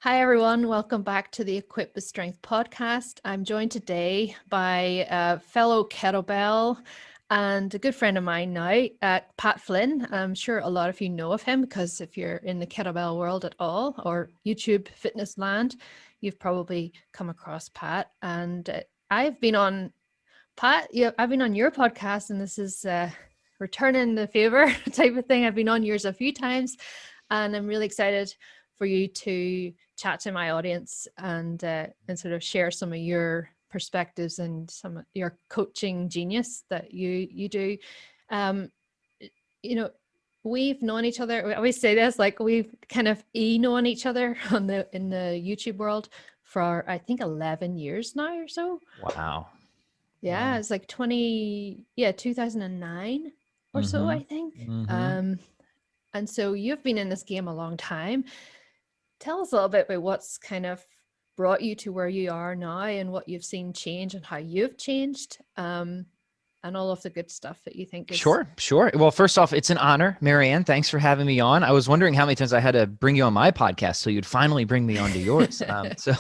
Hi, everyone. Welcome back to the Equip with Strength podcast. I'm joined today by a fellow kettlebell and a good friend of mine now, Pat Flynn. I'm sure a lot of you know of him because if you're in the kettlebell world at all or YouTube fitness land, you've probably come across Pat. And I've been on Pat. I've been on your podcast, and this is returning the favor type of thing. I've been on yours a few times, and I'm really excited for you to chat to my audience and sort of share some of your perspectives and some of your coaching genius that you do. Um, you know, we've known each other. We always say this, like we've kind of known each other in the YouTube world for I think 11 years now or so. Wow. Yeah, Wow. it's like 2009 or so, Mm-hmm. I think. Mm-hmm. And so you've been in this game a long time. Tell us a little bit about what's kind of brought you to where you are now and what you've seen change and how you've changed, and all of the good stuff that you think is. Sure, sure. Well, first off, it's an honor, Marianne. Thanks for having me on. I was wondering how many times I had to bring you on my podcast so you'd finally bring me onto yours. So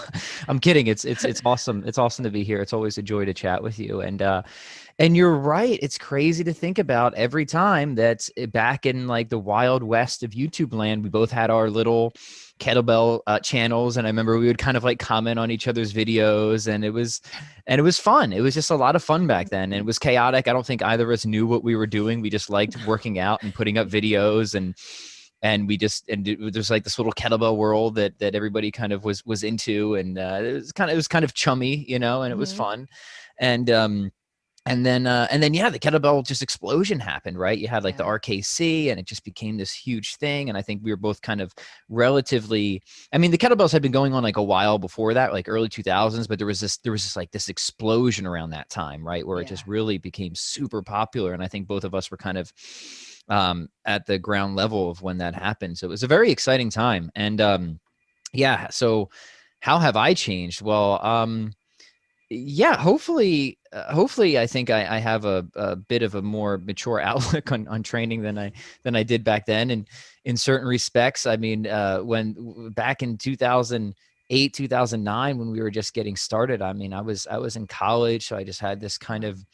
I'm kidding. It's awesome. It's awesome to be here. It's always a joy to chat with you. And you're right. It's crazy to think about every time that back in like the wild west of YouTube land, we both had our little kettlebell channels, and I remember we would kind of like comment on each other's videos, and it was fun. It was just a lot of fun back then, and it was chaotic. I don't think either of us knew what we were doing. We just liked working out and putting up videos, and there's like this little kettlebell world that everybody kind of was into, and it was kind of chummy, you know, and it was Mhm. fun, and yeah, the kettlebell just explosion happened, right? You had like the Yeah. RKC, and it just became this huge thing. And I think we were both kind of relatively. I mean, the kettlebells had been going on like a while before that, like early 2000s, but there was this like this explosion around that time, right, where it Yeah. just really became super popular. And I think both of us were kind of at the ground level of when that happened. So it was a very exciting time. And yeah, so how have I changed? Well, yeah, hopefully I think I have a bit of a more mature outlook on training than I did back then. And in certain respects, I mean, when back in 2008, 2009, when we were just getting started, I mean, I was in college, so I just had this kind Wow. of,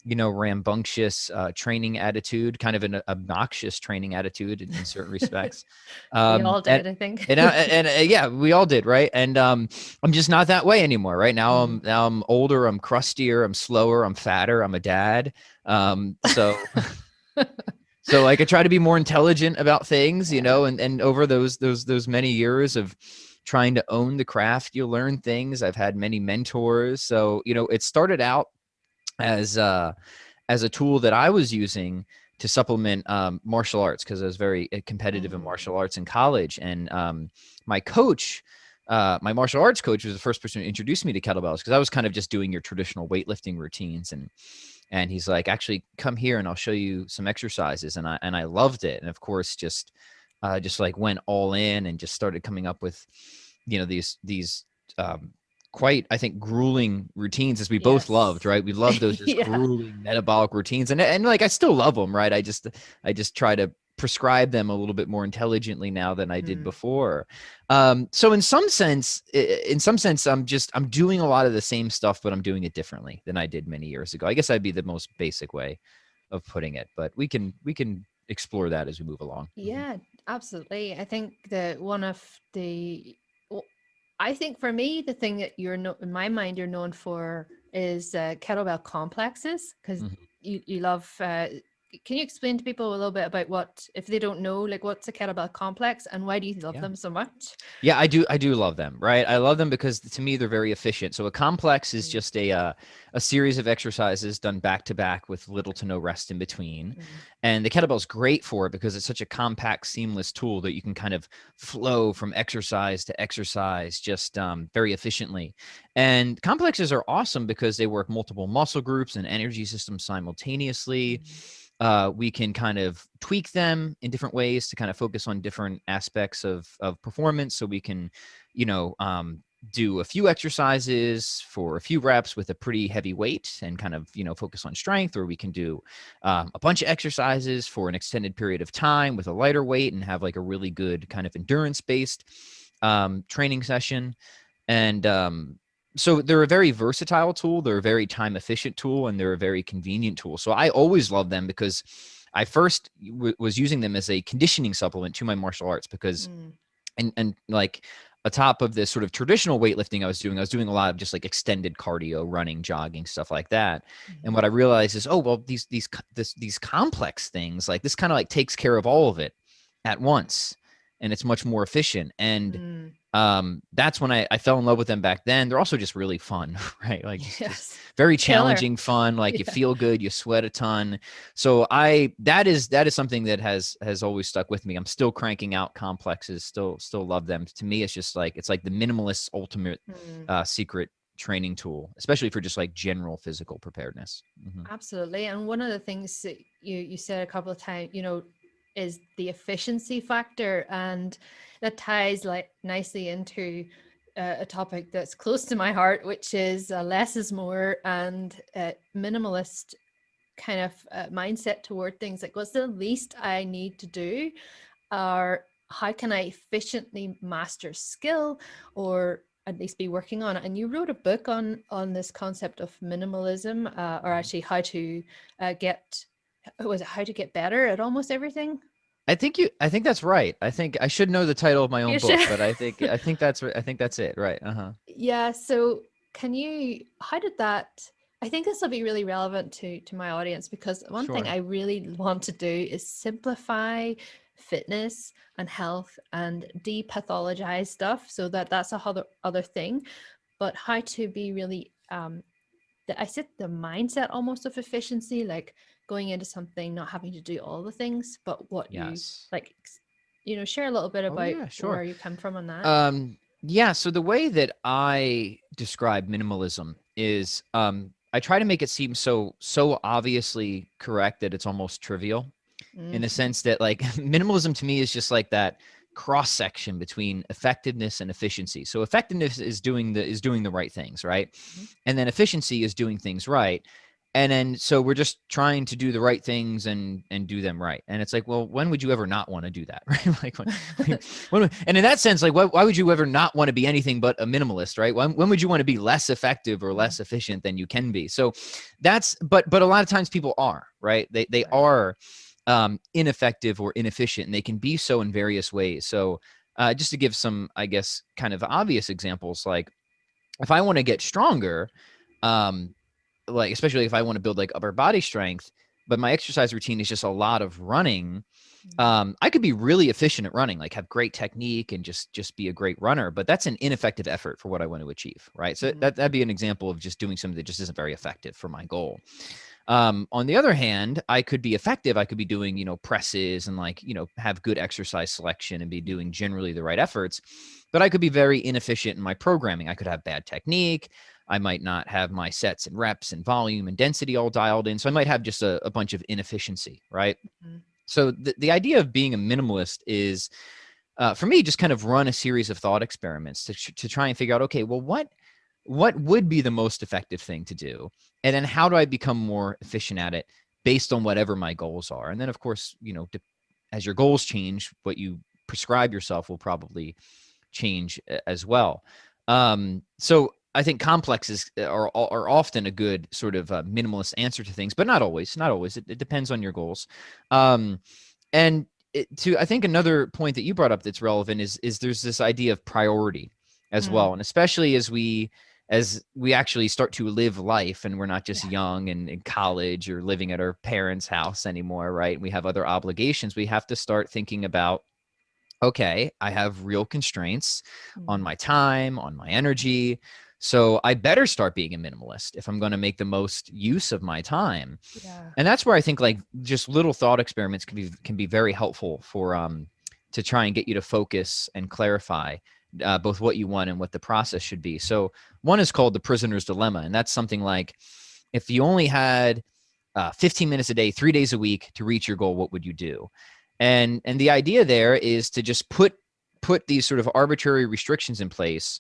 you know, rambunctious training attitude, kind of an obnoxious training attitude in certain respects. We Um, all and did, I think. yeah, we all did, right? And I'm just not that way anymore, right? Mhm. Now I'm older, I'm crustier, I'm slower, I'm fatter, I'm a dad. So so like I try to be more intelligent about things, you Yeah. know, and over those many years of trying to own the craft, you learn things. I've had many mentors. So, you know, it started out as as a tool that I was using to supplement martial arts because I was very competitive in Mm. martial arts in college. And my coach, my martial arts coach, was the first person to introduce me to kettlebells because I was kind of just doing your traditional weightlifting routines. And he's like, actually, come here and I'll show you some exercises. And I loved it. And of course, just like went all in and just started coming up with, you know, these um, quite, I think, grueling routines as we both loved, Yes. right? We loved those just Yeah. grueling metabolic routines. And like, I still love them, right? I just try to prescribe them a little bit more intelligently now than I did Mm. before. So in some sense, I'm doing a lot of the same stuff, but I'm doing it differently than I did many years ago. I guess that'd be the most basic way of putting it, but we can explore that as we move along. Mhm. Yeah, absolutely. I think that one of the, well, I think for me, the thing that you're no, in my mind, you're known for is kettlebell complexes because Mhm. you love. Can you explain to people a little bit about what, if they don't know, like what's a kettlebell complex and why do you love Yeah. them so much? Yeah, I do love them, right? I love them because to me they're very efficient. So a complex is Mm, just a series of exercises done back to back with little to no rest in between. mm, And the kettlebell's great for it because it's such a compact, seamless tool that you can kind of flow from exercise to exercise just very efficiently. And complexes are awesome because they work multiple muscle groups and energy systems simultaneously. mm. We can kind of tweak them in different ways to kind of focus on different aspects of performance. So we can, you know, do a few exercises for a few reps with a pretty heavy weight and kind of, you know, focus on strength, or we can do a bunch of exercises for an extended period of time with a lighter weight and have like a really good kind of endurance based training session. And so they're a very versatile tool. They're a very time efficient tool, and they're a very convenient tool. So I always love them because I first was using them as a conditioning supplement to my martial arts because, Mm. and like atop of this sort of traditional weightlifting I was doing a lot of just like extended cardio, running, jogging, stuff like that. And Mhm. what I realized is, oh, well, these complex things, like this kind of like takes care of all of it at once, and it's much more efficient. And Mm. that's when I fell in love with them back then. They're also just really fun, right? Like just Yes. very Killer. challenging fun. Like you Yeah. feel good, you sweat a ton. So that is something that has always stuck with me. I'm still cranking out complexes, still love them. To me, it's just like, it's like the minimalist ultimate Mm. secret training tool, especially for just like general physical preparedness. Absolutely. And one of the things that you said a couple of times, is the efficiency factor, and that ties like nicely into a topic that's close to my heart, which is less is more, and minimalist kind of mindset toward things. Like, what's the least I need to do, or how can I efficiently master skill, or at least be working on it? And you wrote a book on this concept of minimalism, or actually how to get, was it how to get better at almost everything? I think that's right. I think I should know the title of my own You book, should. but I think that's it. Right. Uh-huh. Yeah, so can you, how did that, I think this will be really relevant to my audience, because one thing Sure. I really want to do is simplify fitness and health and depathologize stuff, so that that's a other thing. But how to be really I said the mindset almost of efficiency, like going into something not having to do all the things, but what you Yes. like, share a little bit Oh about yeah, sure. where you come from on that. Yeah, so the way that I describe minimalism is I try to make it seem so obviously correct that it's almost trivial, in the Mm-hmm. sense that like minimalism to me is just like that cross section between effectiveness and efficiency. So effectiveness is doing the right things, right? And then efficiency is doing things right. And then so we're just trying to do the right things and do them right. And it's like, well, when would you ever not want to do that, right? Like and in that sense, like why would you ever not want to be anything but a minimalist, right? When would you want to be less effective or less efficient than you can be? So that's, but a lot of times people are, right? They Right. are ineffective or inefficient, and they can be so in various ways. So just to give some, I guess, kind of obvious examples, like if I want to get stronger, um, like especially if I want to build like upper body strength, but my exercise routine is just a lot of running, Mm. I could be really efficient at running, like have great technique and just be a great runner, but that's an ineffective effort for what I want to achieve, right? So Mm. that'd be an example of just doing something that just isn't very effective for my goal. On the other hand, I could be effective. I could be doing, presses and like, have good exercise selection and be doing generally the right efforts, but I could be very inefficient in my programming. I could have bad technique. I might not have my sets and reps and volume and density all dialed in. So I might have just a bunch of inefficiency, right? Mm. So the idea of being a minimalist is, for me, just kind of run a series of thought experiments to try and figure out, okay, well, what would be the most effective thing to do, and then how do I become more efficient at it based on whatever my goals are. And then of course, as your goals change, what you prescribe yourself will probably change as well. So I think complexes are often a good sort of minimalist answer to things, but not always. Not always. It depends on your goals. Um, and I think another point that you brought up that's relevant is there's this idea of priority as well, Mm. and especially as we actually start to live life, and we're not just Yeah. young and in college or living at our parents' house anymore, right? We have other obligations. We have to start thinking about, okay, I have real constraints on Mm. my time, on my energy. So I better start being a minimalist if I'm going to make the most use of my time. Yeah. And that's where I think like just little thought experiments can be very helpful for to try and get you to focus and clarify both what you want and what the process should be. So one is called the prisoner's dilemma, and that's something like, if you only had 15 minutes a day, 3 days a week to reach your goal, what would you do? And the idea there is to just put these sort of arbitrary restrictions in place,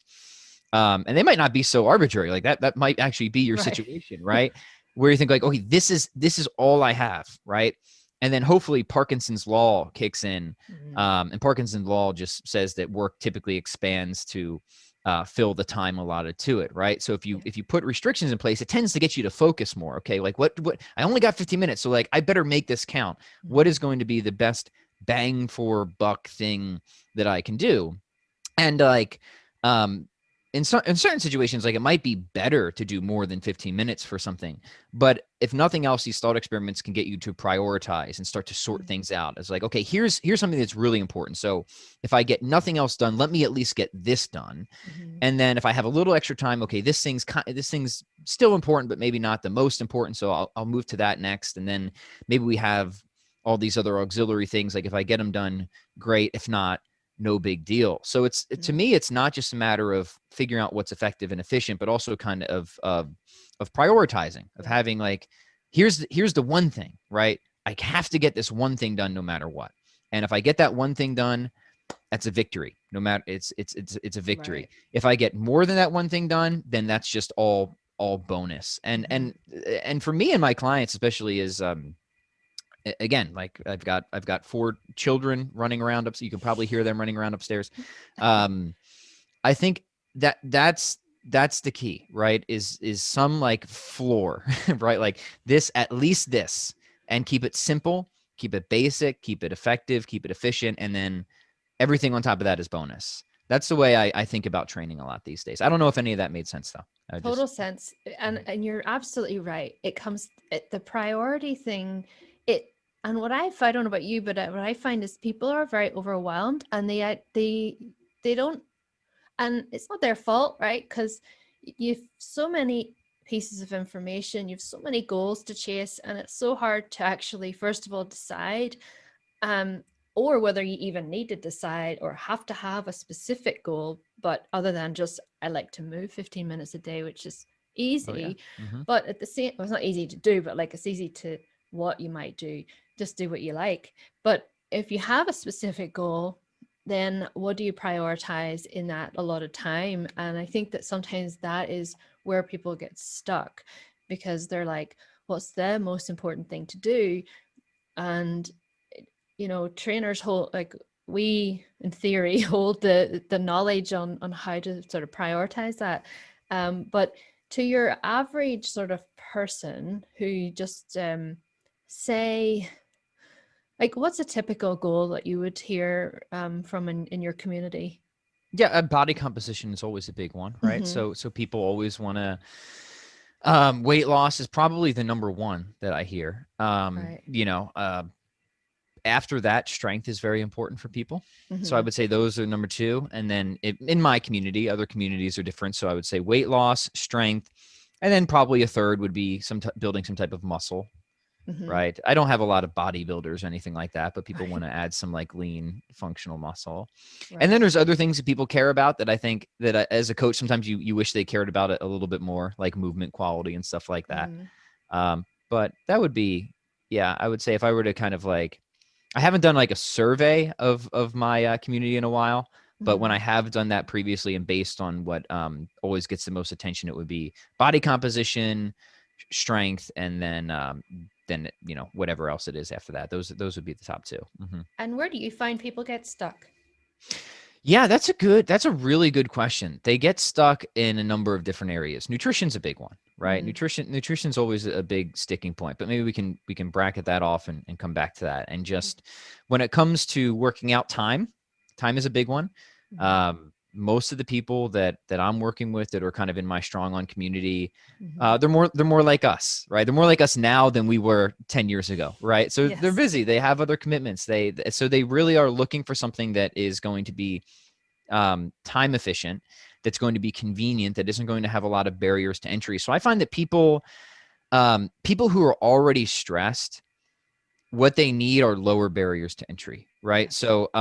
and they might not be so arbitrary. Like that might actually be your Right. situation, right? Where you think like, okay, this is all I have, right? And then hopefully Parkinson's law kicks in. Mm. And Parkinson's law just says that work typically expands to fill the time allotted to it, right? So Yeah. if you put restrictions in place, it tends to get you to focus more. Okay, like what I only got 15 minutes, so like I better make this count. What is Mm. going to be the best bang for buck thing that I can do? And like in certain situations, like it might be better to do more than 15 minutes for something, but if nothing else, these thought experiments can get you to prioritize and start to sort Mm. thing's out. It's like, okay, here's something that's really important. So if I get nothing else done, let me at least get this done. Mhm. And then if I have a little extra time, okay, this thing's still important, but maybe not the most important, so I'll move to that next. And then maybe we have all these other auxiliary things, like if I get them done, great. If not, no big deal. So to Mm. me, it's not just a matter of figuring out what's effective and efficient, but also kind of prioritizing, of Yeah. having like, here's the one thing, right? I have to get this one thing done no matter what. And if I get that one thing done, that's a victory. No matter it's a victory. Right. If I get more than that one thing done, then that's just all bonus. And Mhm. and for me and my clients especially is again, like I've got 4 children running around up, so you can probably hear them running around upstairs. um I think that's the key, right? Is some like floor, right? Like this, at least this, and keep it simple, keep it basic, keep it effective, keep it efficient, and then everything on top of that is bonus. That's the way I think about training a lot these days. I don't know if any of that made sense though. I just Total sense. And you're absolutely right. The priority thing, it and what I don't know about you, but what I find is people are very overwhelmed and they don't, and it's not their fault, right? Because you've so many pieces of information, you've so many goals to chase, and it's so hard to actually, first of all, decide, um, or whether you even need to decide or have to have a specific goal. But other than just, I like to move 15 minutes a day, which is oh yeah. easy, Mm-hmm. but at the same, well, it's not easy to do, but like it's easy to what you might do, just do what you like. But if you have a specific goal, then what do you prioritize in that a lot of time? And I think that sometimes that is where people get stuck, because they're like, what's the most important thing to do? And trainers hold, like, we in theory hold the knowledge on how to sort of prioritize that, but to your average sort of person who just say, like, what's a typical goal that you would hear from in your community? Yeah, body composition is always a big one, right? Mm-hmm. So people always want to. Weight loss is probably the number one that I hear. Right. After that, strength is very important for people. So I Mm-hmm. would say those are number two. And then in my community, other communities are different. So I would say weight loss, strength, and then probably a third would be building some type of muscle, Mm-hmm. right? I don't have a lot of bodybuilders or anything like that, but people want Right. to add some like lean functional muscle. And then Right. there's other things that people care about that I think that as a coach, sometimes you wish they cared about it a little bit more, like movement quality and stuff like that. Mm-hmm. But that would be, yeah, I would say if I were to kind of like, I haven't done like a survey of my community in a while, but when Mm-hmm. I have done that previously and based on what always gets the most attention, it would be body composition, strength, and then whatever else it is after that. Those would be the top 2. Mm-hmm. And where do you find people get stuck? Yeah, that's a really good question. They get stuck in a number of different areas. Nutrition's a big one, right? Mm. Nutrition's always a big sticking point, but maybe we can bracket that off and come back to that. And just when it comes to working out, time is a big one. Mm-hmm. Most of the people that I'm working with that are kind of in my strong on community, Mm-hmm. they're more like us, right? They're more like us now than we were 10 years ago, right? So they're Yes. busy. They have other commitments. So they really are looking for something that is going to be time efficient, that's going to be convenient, that isn't going to have a lot of barriers to entry. So I find that people who are already stressed, what they need are lower barriers to entry, right? Yes. So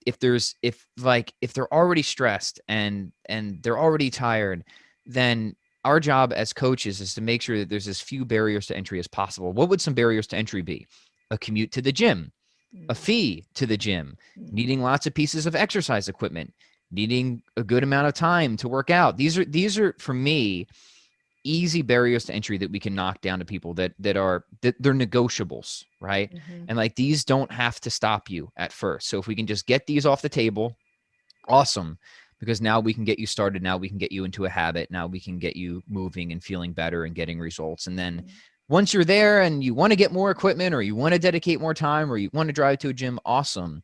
if they're already stressed and they're already tired, then our job as coaches is to make sure that there's as few barriers to entry as possible. What would some barriers to entry be? A commute to the gym, a Mm. fee to the gym, Mm. needing lots of pieces of exercise equipment, needing a good amount of time to work out. These are for me easy barriers to entry that we can knock down to people that they're negotiables, right? Mm-hmm. And like these don't have to stop you at first. So if we can just get these off the table, awesome, because now we can get you started. Now we can get you into a habit. Now we can get you moving and feeling better and getting results. And then once you're there and you want to get more equipment or you want to dedicate more time or you want to drive to a gym, awesome.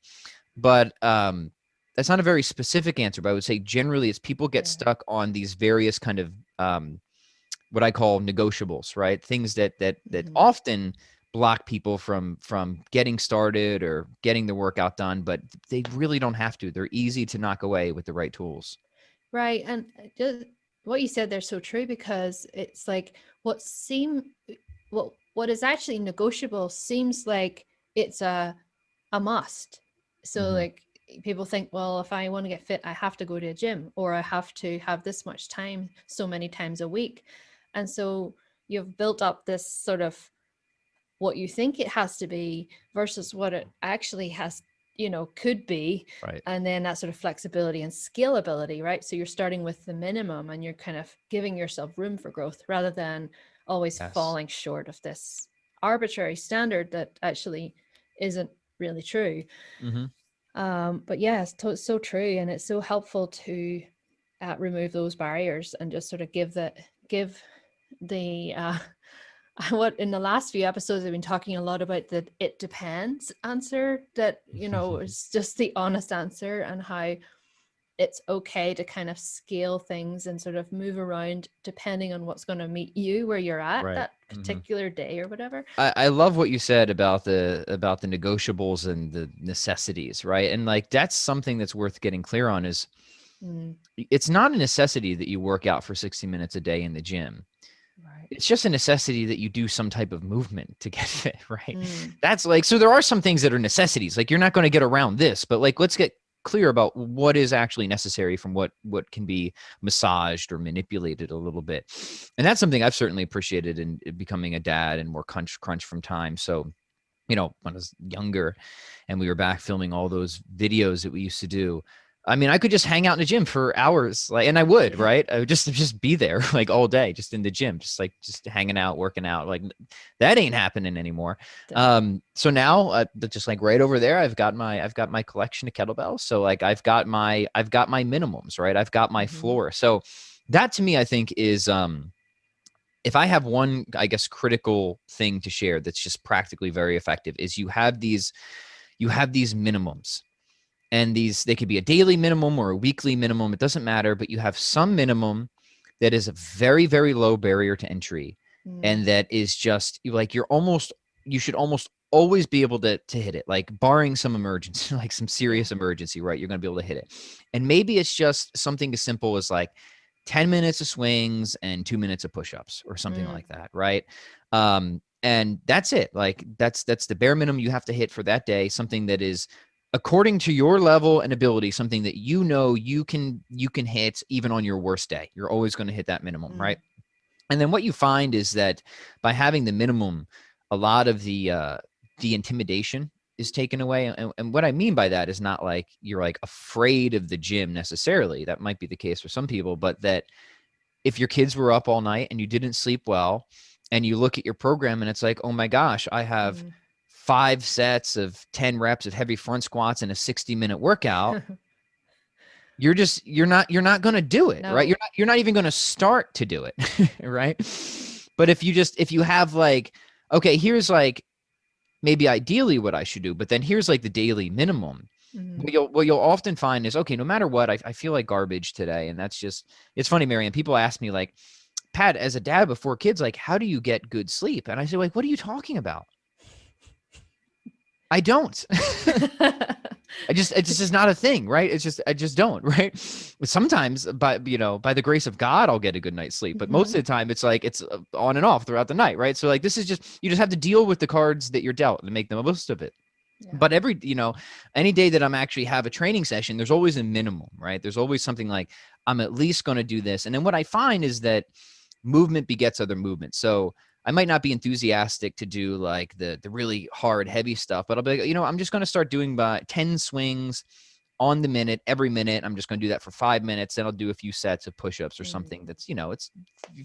But that's not a very specific answer, but I would say generally it's people get stuck on these various kind of what I call negotiables, right? Things that often block people from getting started or getting the workout done, but they really don't have to. They're easy to knock away with the right tools. Right. And just what you said there's so true, because it's like what is actually negotiable seems like it's a must. So like people think, well, if I want to get fit, I have to go to a gym, or I have to have this much time so many times a week. And so you've built up this sort of what you think it has to be versus what it actually has, could be. Right. And then that sort of flexibility and scalability, right? So you're starting with the minimum and you're kind of giving yourself room for growth rather than always falling short of this arbitrary standard that actually isn't really true. But yeah, it's so true. And it's so helpful to remove those barriers and just sort of give the what in the last few episodes I've been talking a lot about the it depends answer, that is just the honest answer, and how it's okay to kind of scale things and sort of move around depending on what's going to meet you where you're at that particular day or whatever. I love what you said about the negotiables and the necessities, right? And like that's something that's worth getting clear on is it's not a necessity that you work out for 60 minutes a day in the gym. It's just a necessity that you do some type of movement to get fit, right? That's like, so there are some things that are necessities. Like you're not going to get around this, but like, let's get clear about what is actually necessary from what can be massaged or manipulated a little bit. And that's something I've certainly appreciated in becoming a dad and more crunch from time. So, when I was younger and we were back filming all those videos that we used to do, I mean, I could just hang out in the gym for hours, like, and I would, right? I would just be there like all day, just in the gym, just hanging out, working out. Like that ain't happening anymore. So now, just like right over there, I've got my collection of kettlebells. So like I've got my minimums, right? I've got my floor. So that to me, I think is if I have one, I guess, critical thing to share that's just practically very effective is you have these minimums. And they could be a daily minimum or a weekly minimum. It doesn't matter, but you have some minimum that is a very, very low barrier to entry. And that is just like, you should almost always be able to hit it, like barring some emergency, like some serious emergency, right? You're going to be able to hit it. And maybe it's just something as simple as like 10 minutes of swings and 2 minutes of push-ups or something like that. Right. And that's it. Like that's the bare minimum you have to hit for that day. Something that is, according to your level and ability, something that you can hit even on your worst day. You're always going to hit that minimum, right? And then what you find is that by having the minimum, a lot of the intimidation is taken away. And what I mean by that is not like you're like afraid of the gym necessarily. That might be the case for some people, but that if your kids were up all night and you didn't sleep well and you look at your program and it's like, oh my gosh, I have 5 sets of 10 reps of heavy front squats and a 60-minute workout, you're not going to do it, right? You're not even going to start to do it, right? But if you have like, okay, here's like maybe ideally what I should do, but then here's like the daily minimum. What you'll often find is, okay, no matter what, I feel like garbage today. And that's just, it's funny, Marianne, people ask me like, Pat, as a dad with 4 kids, like, how do you get good sleep? And I say, like, what are you talking about? I don't. it just is not a thing, right? I just don't, right? Sometimes by the grace of God, I'll get a good night's sleep, but most of the time it's like, it's on and off throughout the night, right? So like, you just have to deal with the cards that you're dealt and make the most of it. Yeah. But any day that I'm actually have a training session, there's always a minimum, right? There's always something like, I'm at least going to do this. And then what I find is that movement begets other movement. So I might not be enthusiastic to do like the really hard, heavy stuff, but I'll be like, I'm just going to start doing 10 swings on the minute, every minute. I'm just going to do that for 5 minutes. Then I'll do a few sets of push-ups or Mm. something that's, it's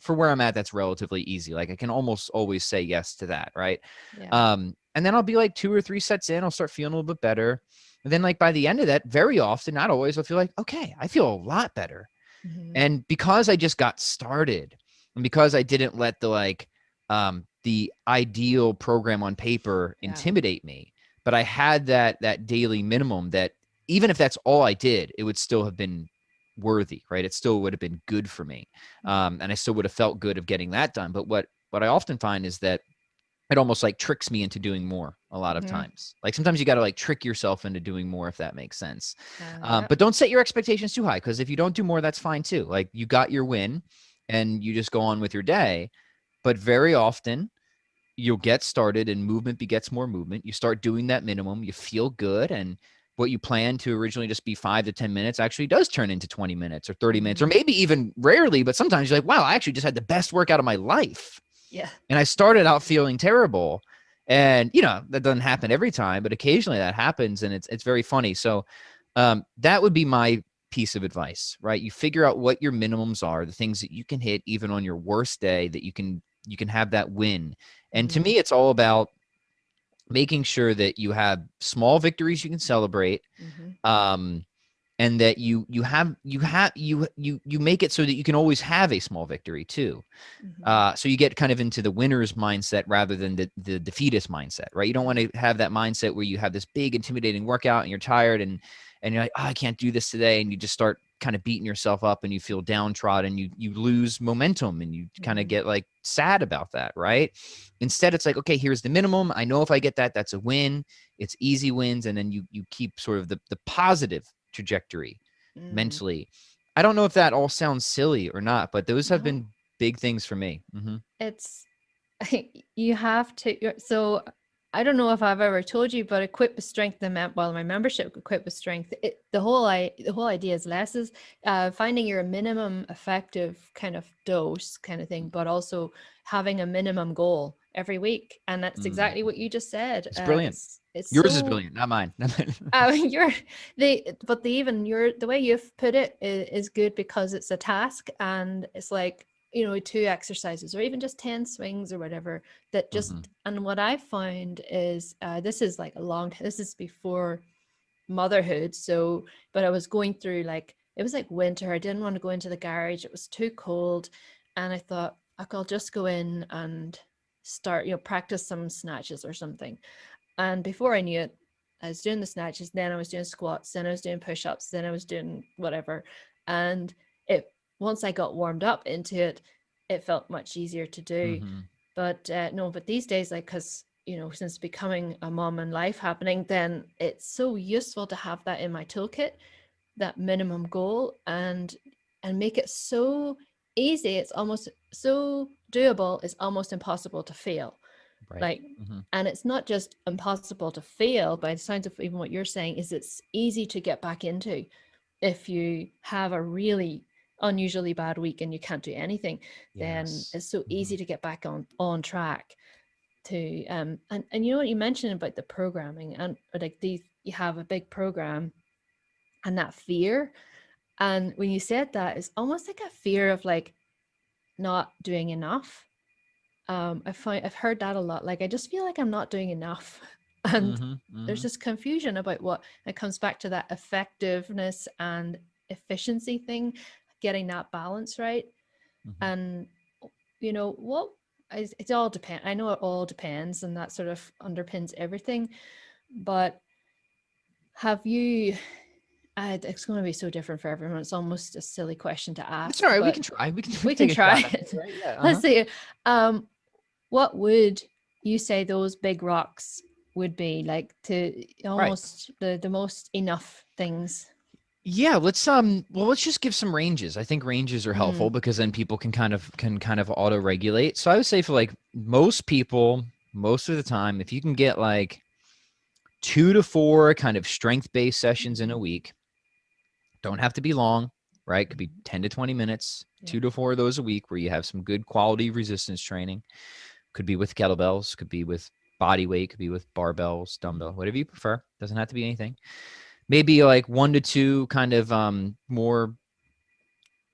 for where I'm at, that's relatively easy. Like I can almost always say yes to that. Right. Yeah. And then I'll be like 2 or 3 sets in, I'll start feeling a little bit better. And then like by the end of that, very often, not always, I'll feel like, okay, I feel a lot better. Mm-hmm. And because I just got started and because I didn't let the ideal program on paper Yeah. intimidate me, but I had that daily minimum that even if that's all I did, it would still have been worthy, right? It still would have been good for me. And I still would have felt good of getting that done. But what I often find is that it almost like tricks me into doing more a lot of Mm-hmm. times. Like sometimes you got to like trick yourself into doing more, if that makes sense. Yeah. But don't set your expectations too high, because if you don't do more, that's fine too. Like you got your win and you just go on with your day. But very often you'll get started and movement begets more movement. You start doing that minimum, you feel good. And what you planned to originally just be 5 to 10 minutes actually does turn into 20 minutes or 30 minutes, or Mm-hmm. maybe even rarely, but sometimes you're like, wow, I actually just had the best workout of my life. Yeah. And I started out feeling terrible. And, that doesn't happen every time, but occasionally that happens. And it's very funny. So that would be my piece of advice, right? You figure out what your minimums are, the things that you can hit even on your worst day, that you can have that win. And to Mm-hmm. me, it's all about making sure that you have small victories you can celebrate. Mm-hmm. Um, and that you make it so that you can always have a small victory too. Mm-hmm. So you get kind of into the winner's mindset rather than the defeatist mindset, right? You don't want to have that mindset where you have this big intimidating workout and you're tired and you're like, oh, I can't do this today. And you just start kind of beating yourself up and you feel downtrodden. You lose momentum and you kind of Mm-hmm. get like sad about that, right? Instead, it's like, okay, here's the minimum. I know if I get that, that's a win. It's easy wins. And then you keep sort of the positive trajectory Mm. mentally. I don't know if that all sounds silly or not, but those have No, been big things for me. it's you have to. So I don't know if I've ever told you, but equip with strength, well, my membership equip with strength. The whole idea is less is finding your minimum effective kind of dose kind of thing, but also having a minimum goal every week. And that's Mm. exactly what you just said. It's brilliant. It's Yours is so brilliant, not mine. you're the way you've put it is good because it's a task and it's like, 2 exercises or even just 10 swings or whatever that Mhm. just, and what I found is this is like this is before motherhood. So, but I was going through like, it was like winter. I didn't want to go into the garage. It was too cold. And I thought, I'll just go in and start, practice some snatches or something. And before I knew it, I was doing the snatches, then I was doing squats, then I was doing push-ups, then I was doing whatever. And it once I got warmed up into it, it felt much easier to do. Mhm. But no, but these days, like, because since becoming a mom and life happening, then it's so useful to have that in my toolkit, that minimum goal, and make it so easy. It's almost so doable. It's almost impossible to fail. Right. Like, Mhm. and it's not just impossible to fail by the signs of even what you're saying, is it's easy to get back into. If you have a really unusually bad week and you can't do anything, then Yes. it's so easy Mhm. to get back on track to and you know what you mentioned about the programming, and like these, you have a big program and that fear, and when you said that, it's almost like a fear of like not doing enough. I've heard that a lot. Like, I just feel like I'm not doing enough. And Mhm. there's Mhm. this confusion about what it comes back to, that effectiveness and efficiency thing, getting that balance right. Mhm. And what it all depends. I know it all depends, and that sort of underpins everything. But have you, it's going to be so different for everyone. It's almost a silly question to It's all ask, right. We but can try. We we can can take a shot try at it, it. right? Yeah. Let's Uh-huh. see. Um, what would you say those big rocks would be, like, to Right. almost the most enough things? Yeah, let's just give some ranges. I think ranges are Mm, helpful because then people can kind of auto regulate. So I would say for like most people, most of the time, if you can get like 2 to 4 kind of strength-based sessions in a mm-hmm, week, don't have to be long, right? Could be mm-hmm. 10 to 20 minutes, Yeah. 2 to 4 of those a week where you have some good quality resistance training. Could be with kettlebells, could be with body weight, could be with barbells, dumbbell, Mm-hmm, whatever you prefer. Doesn't have to be anything. maybe like 1 to 2 kind of more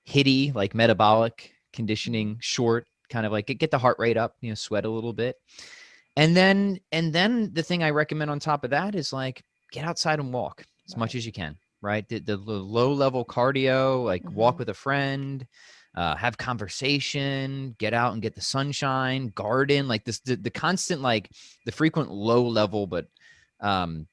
hitty, like metabolic Mhm. conditioning, short, kind of like get the heart rate up, sweat a little bit. And then the thing I recommend on top of that is like get outside and walk as much Right. as you can, right? The low level cardio, like walk Hmm. with a friend, have conversation, get out and get the sunshine, garden, like this, the constant, like the frequent low level, but um,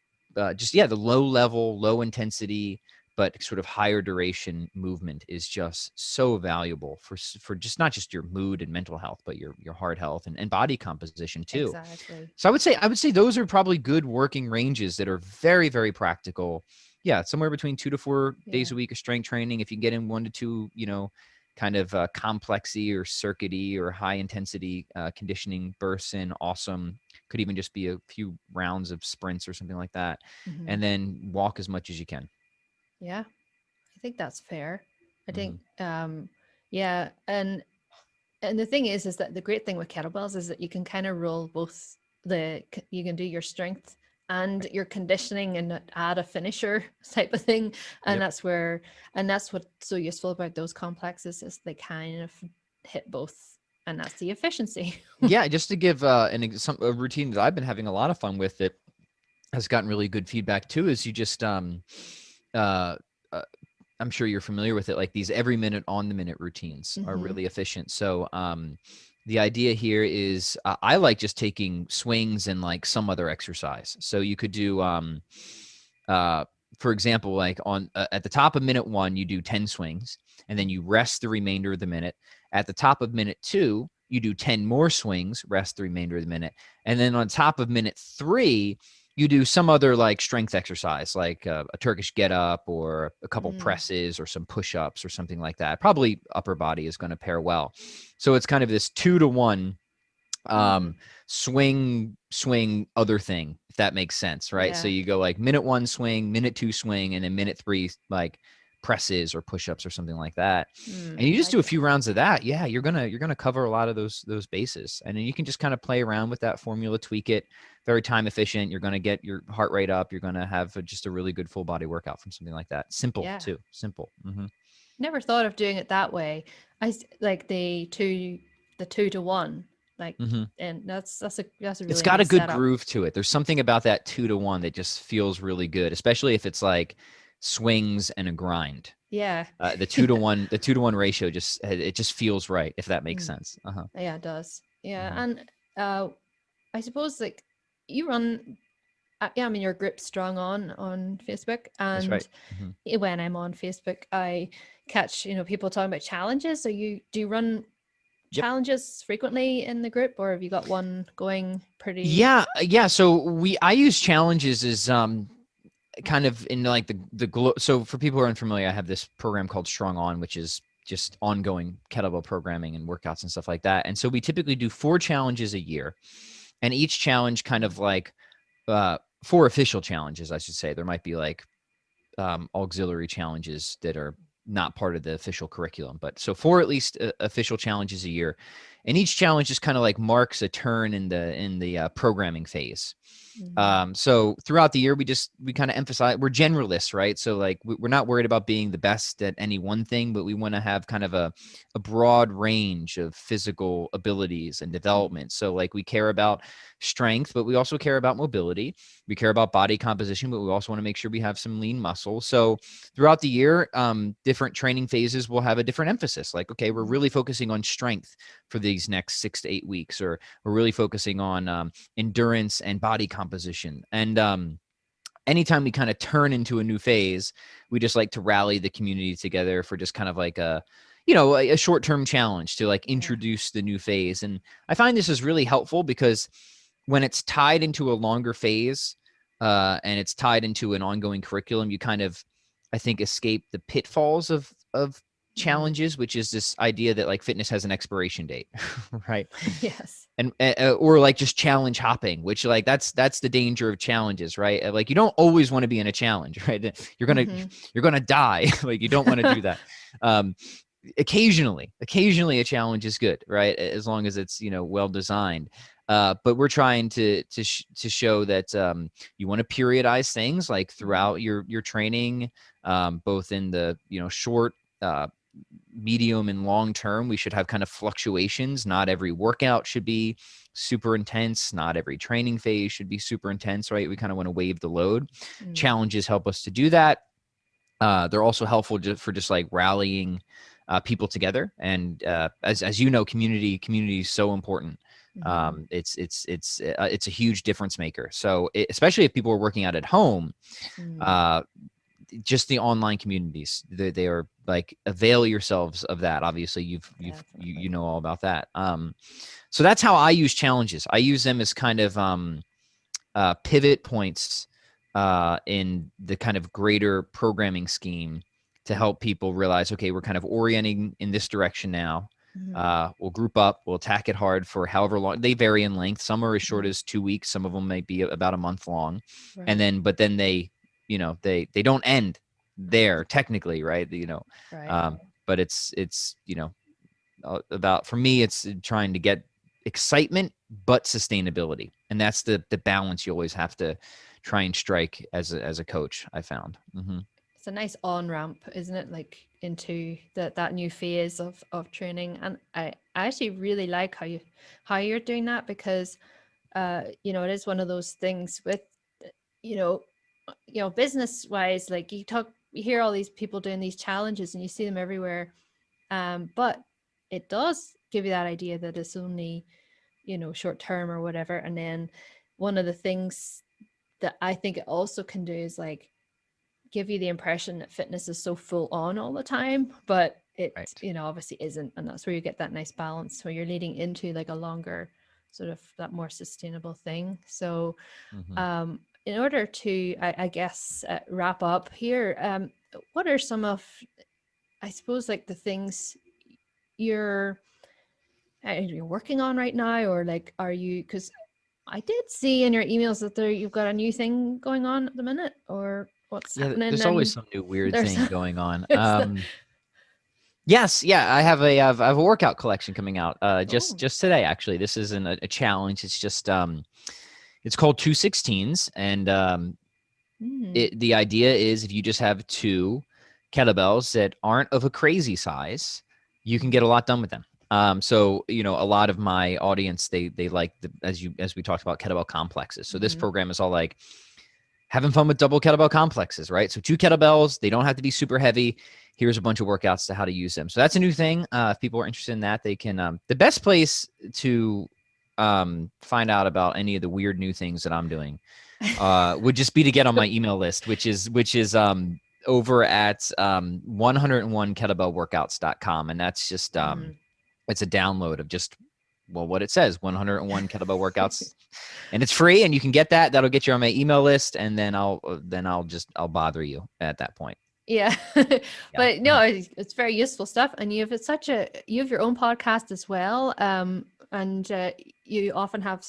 just, yeah, the low level, low intensity, but sort of higher duration movement is just so valuable for just not just your mood and mental health, but your heart health and body composition too. Exactly. So I would say those are probably good working ranges that are very, very practical. Yeah, somewhere between 2 to 4 days Yeah. a week of strength training. If you get in 1 to 2, kind of complexy or circuity or high intensity conditioning bursts in, awesome. Could even just be a few rounds of sprints or something like that. Hmm. And then walk as much as you can. Yeah. I think that's fair. I think, Hmm. yeah, and the thing is that the great thing with kettlebells is that you can kind of roll both you can do your strength and your conditioning and add a finisher type of thing, and Yep. that's what's so useful about those complexes is they kind of hit both, and that's the efficiency. Yeah, just to give a routine that I've been having a lot of fun with that has gotten really good feedback too is you just uh, uh I'm sure you're familiar with it. Like these every minute on the minute routines are Hmm. really efficient. So the idea here is I like just taking swings and like some other exercise. So you could do uh for example, like on at the top of minute 1, you do 10 swings and then you rest the remainder of the minute. At the top of minute 2, you do 10 more swings, rest the remainder of the minute. And then on top of minute 3, you do some other like strength exercise, like a Turkish get up or a couple Mm. presses or some push ups or something like that. Probably upper body is going to pair well. So it's kind of this 2 to 1 Mm. swing other thing, if that makes sense, right? So Yeah. you go like minute 1 swing, minute 2 swing, and then minute 3 like presses or push-ups or something like that. Mm. And you I just do a like it. few rounds of that. Yeah, you're gonna cover a lot of those bases. And then you can just kind of play around with that formula, tweak it. Very time efficient. You're gonna get your heart rate up. You're gonna have just a really good full body workout from something like that. Simple Yeah. too. Simple. Hmm. Never thought of doing it that way. Like the 2 to 1, like, Hmm. and that's a It's really got a nice good setup. groove to it. There's something about that 2 to 1 that just feels really good, especially if it's like swings and a grind. Yeah. The 2 to 1 ratio just feels right, if that makes Mm. sense. Uh-huh. Yeah, it does. Yeah, Hmm. and I suppose like you run. Yeah, I'm in your group Strong on Facebook, That's right. and Hmm. when I'm on Facebook, I catch people talking about challenges. So do you run Yep. challenges frequently in the group, or have you got one going pretty? Yeah, yeah. So I use challenges as kind of in like so for people who are unfamiliar, I have this program called Strong On, which is just ongoing kettlebell programming and workouts and stuff like that. And so we typically do 4 challenges a year, and each challenge kind of like 4 official challenges, I should say. There might be like auxiliary challenges that are not part of the official curriculum, but so 4 at least official challenges a year, and each challenge just kind of like marks a turn in the programming phase. Mhm. So throughout the year, we kind of emphasize we're generalists, right? So like we're not worried about being the best at any one thing, but we want to have kind of a broad range of physical abilities and Mhm. development. So like we care about strength, but we also care about mobility. We care about body composition, but we also want to make sure we have some lean muscle. So throughout the year, different training phases will have a different emphasis. Like, okay, we're Mhm. really focusing on strength for these next 6 to 8 weeks, or we're really focusing on endurance and body composition. And anytime we kind of turn into a new phase, we just like to rally the community together for just kind of like a short-term challenge to like Yeah. introduce the new phase. And I find this is really helpful because when it's tied into a longer phase and it's tied into an ongoing curriculum, you kind of, I think, escape the pitfalls of Mhm. challenges, which is this idea that like fitness has an expiration date, right? Yes. And or like just challenge hopping, which like that's the danger of challenges, right? Like you don't always want to be in a challenge, right? you're gonna Mhm. you're gonna die. Like you don't want to do that. um occasionally a challenge is good, right? As long as it's well designed. But we're trying to show that you want to periodize things like throughout your training, both in the short, medium, and long term. We should have kind of fluctuations. Not every workout should be super intense. Not every training phase should be super intense, right? We kind of want to wave the load. Challenges help us to do that. They're also helpful for just like rallying people together. And as you know, community is so important. It's a huge difference maker. So especially if people are working out at home, just the online communities, they are like, avail yourselves of that. Obviously you know all about that. So that's how I use challenges. I use them as kind of pivot points in the kind of greater programming scheme to help people realize, okay, we're kind of orienting in this direction now. We'll group up, we'll attack it hard for however long. They vary in length. Some are as short as 2 weeks. Some of them may be about a month long. And then, but then they don't end there technically, right? But it's about, for me, it's trying to get excitement but sustainability, and that's the balance you always have to try and strike as a coach, I found. It's a nice on ramp, isn't it, like into that new phase of training. And I actually really like how you're doing that, because it is one of those things with business wise, like you hear all these people doing these challenges and you see them everywhere, but it does give you that idea that it's only short term or whatever. And then one of the things that I think it also can do is like give you the impression that fitness is so full on all the time, but it obviously isn't. And that's where you get that nice balance where you're leading into like a longer sort of that more sustainable thing. So in order to I guess wrap up here, what are some of, I suppose, like the things you're working on right now, or like are you, because I did see in your emails that you've got a new thing going on at the minute, or what's happening? There's always some new weird thing going on. The, Yes, yeah, I have a workout collection coming out just oh. today, actually. This isn't a challenge. It's just it's called 216s, and the idea is if you just have 2 kettlebells that aren't of a crazy size, you can get a lot done with them. So a lot of my audience, they like as we talked about, kettlebell complexes. So this program is all like having fun with double kettlebell complexes, right? So 2 kettlebells, they don't have to be super heavy. Here's a bunch of workouts to how to use them. So that's a new thing. If people are interested in that, they can. The best place to find out about any of the weird new things that I'm doing would just be to get on my email list, which is over at 101kettlebellworkouts.com, and that's just it's a download of just what it says, 101 kettlebell workouts, and it's free, and you can get that. That'll get you on my email list, and then I'll bother you at that point. Yeah. But no, it's very useful stuff. And you have your own podcast as well. And you often have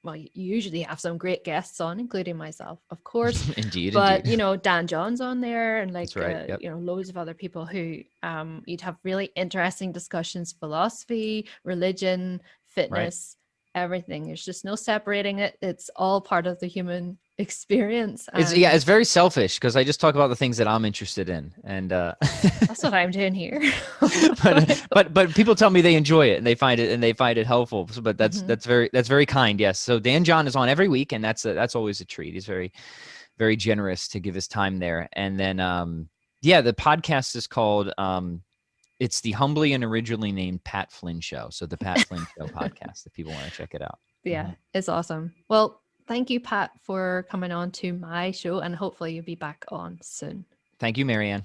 you usually have some great guests on, including myself, of course. Indeed. But, Dan John's on there, and like, right. Yep. Loads of other people who you'd have really interesting discussions, philosophy, religion, fitness, everything. There's just no separating it. It's all part of the human experience. It's very selfish because I just talk about the things that I'm interested in, and that's what I'm doing here. but people tell me they enjoy it and they find it helpful. So, but that's very kind. Yes. So Dan John is on every week, and that's always a treat. He's very, very generous to give his time there. And then the podcast is called it's the humbly and originally named Pat Flynn Show. So the Pat Flynn Show podcast, if people want to check it out. Yeah, it's awesome. Well, thank you, Pat, for coming on to my show, and hopefully you'll be back on soon. Thank you, Marianne.